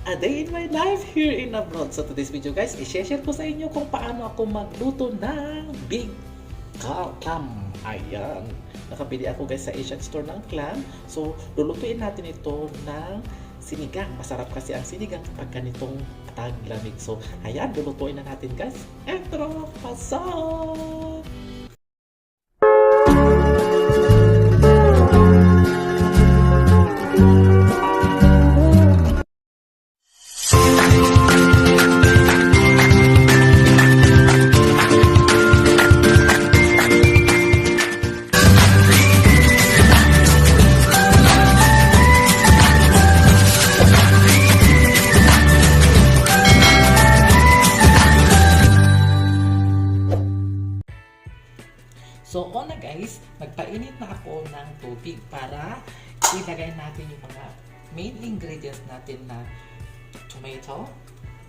A day in my life here in abroad. So today's video guys, i-share ko sa inyo kung paano ako magluto ng big clam. Ayan. Nakabili ako guys sa Asian store ng clam. So lulutuin natin ito ng sinigang. Masarap kasi ang sinigang pag ganitong taglamig. So ayan, lulutuin na natin guys. Etro, pasok! So, una guys, nagpainit na ako ng tubig para ilagay natin yung mga main ingredients natin na tomato,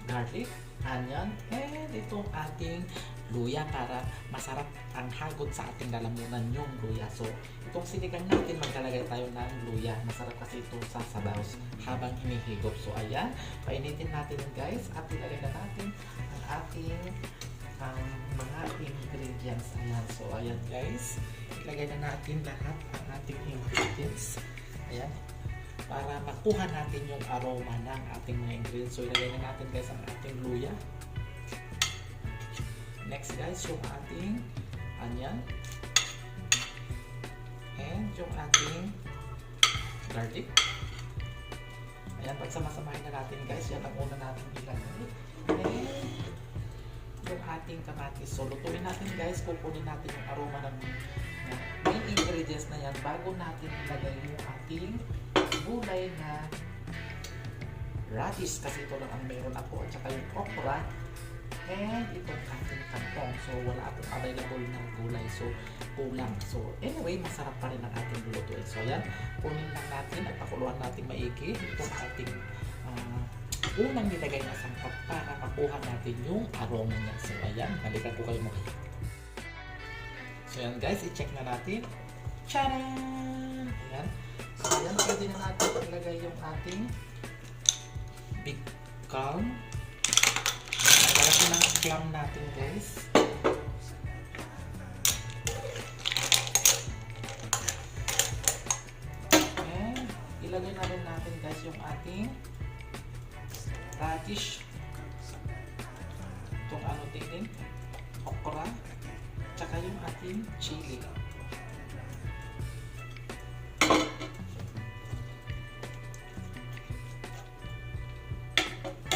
garlic, onion, and itong ating luya para masarap ang hagod sa ating lalamunan yung luya. So, itong sinigang natin, maglalagay tayo ng luya. Masarap kasi ito sa sabaw habang hinihigop. So, ayan, painitin natin guys at ilagay na natin ang ating mga ingredients. Ayan. So, ayan guys. Ilagay na natin lahat ang ating ingredients. Ayan. Para makuha natin yung aroma ng ating mga ingredients. So, ilagay na natin guys ang ating luya. Next guys, yung ating onion. And yung ating garlic. Ayan. Pagsama-samahin na natin guys. Yan ang una natin ilagay. And yung ating kamatis. So, lutuin natin guys. Kukunin natin yung aroma ng main ingredients na yan bago natin ilagay yung ating gulay na radish. Kasi ito lang ang meron ako. At saka yung okra. And itong ating kangkong. So, wala akong available na gulay. So, kulang. So, anyway, masarap pa rin ang ating lulutuin. So, ayan. Kunin lang natin at pakuluan natin maigi itong ating unang nilagay na sangkap para makuha natin yung aroma niya. So, ayan. Balikan ko kayo muna. So, ayan guys. I-check na natin. Tcharan! Ayan. So, ayan. Pwede na natin ilagay yung ating big clam. Naglalaki ng clam natin guys. And ilagay na rin natin guys yung ating radish, itong ano din, okra, tsaka yung ating chili.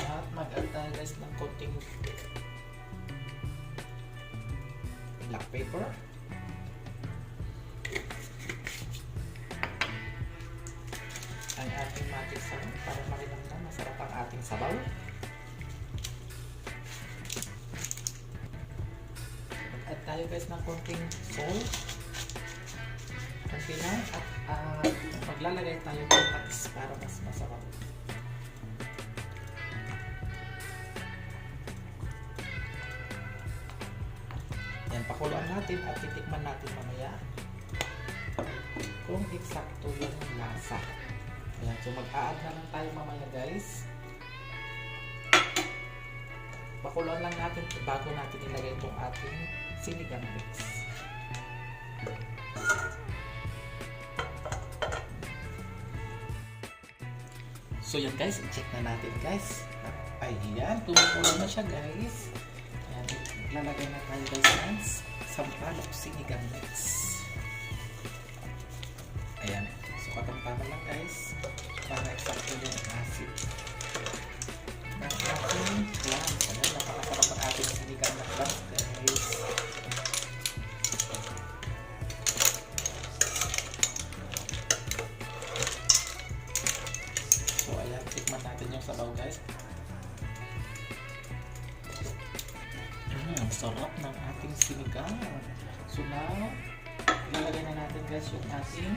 At mag-add tayo guys ng konting black pepper. Ang ating magic sarap para marinam na masarap ang ating sabaw. Mag-add tayo guys ng konting salt. Konti lang at maglalagay tayo ng patis para mas masarap. Yan, pakuluan natin at titikman natin mamaya kung eksakto yung lasa. Ayan, so mag-a-add na lang tayo mamaya guys. Pakuluan lang natin bago natin ilagay itong ating sinigang mix. So yan guys, i-check na natin guys. Ayan, tumukulo na siya guys. Ayan, lalagay na tayo guys ng sampalok sinigang mix. Ayan. So, katang-tama lang guys para eksakto yung acid ng ating clams. Ayan, napakasarap ang ating sinigang na clams guys. So, ayan, tikman natin yung sabaw guys. Sarap ng ating sinigang. So, now ilalagay na natin guys yung ating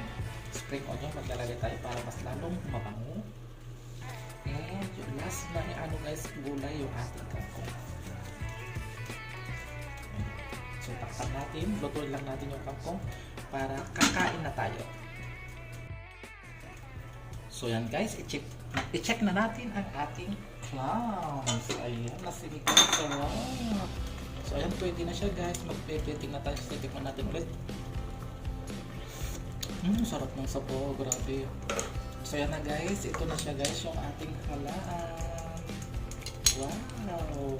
spring onion. Maglalagay tayo para mas lalong mabango. And yung last na ano guys, gulay yung ating kangkong. So takpan natin, lutuin lang natin yung kangkong para kakain na tayo. So yan guys, i-check I-check na natin ang ating clams. Ayan, nasinig na. Sarap. So, ayan, pwede na siya guys. Magpe-plating na tayo. So, tikman natin ulit. Sarap ng sapo. Grabe. So, ayan na guys. Ito na siya guys, yung ating halaan. Wow.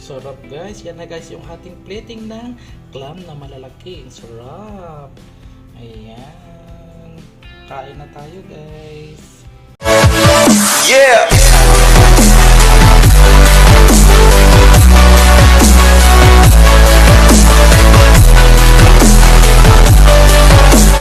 Sarap guys. Yan na guys yung ating plating ng clam na malalaki. Sarap. Ayan. Kain na tayo guys. Yeah!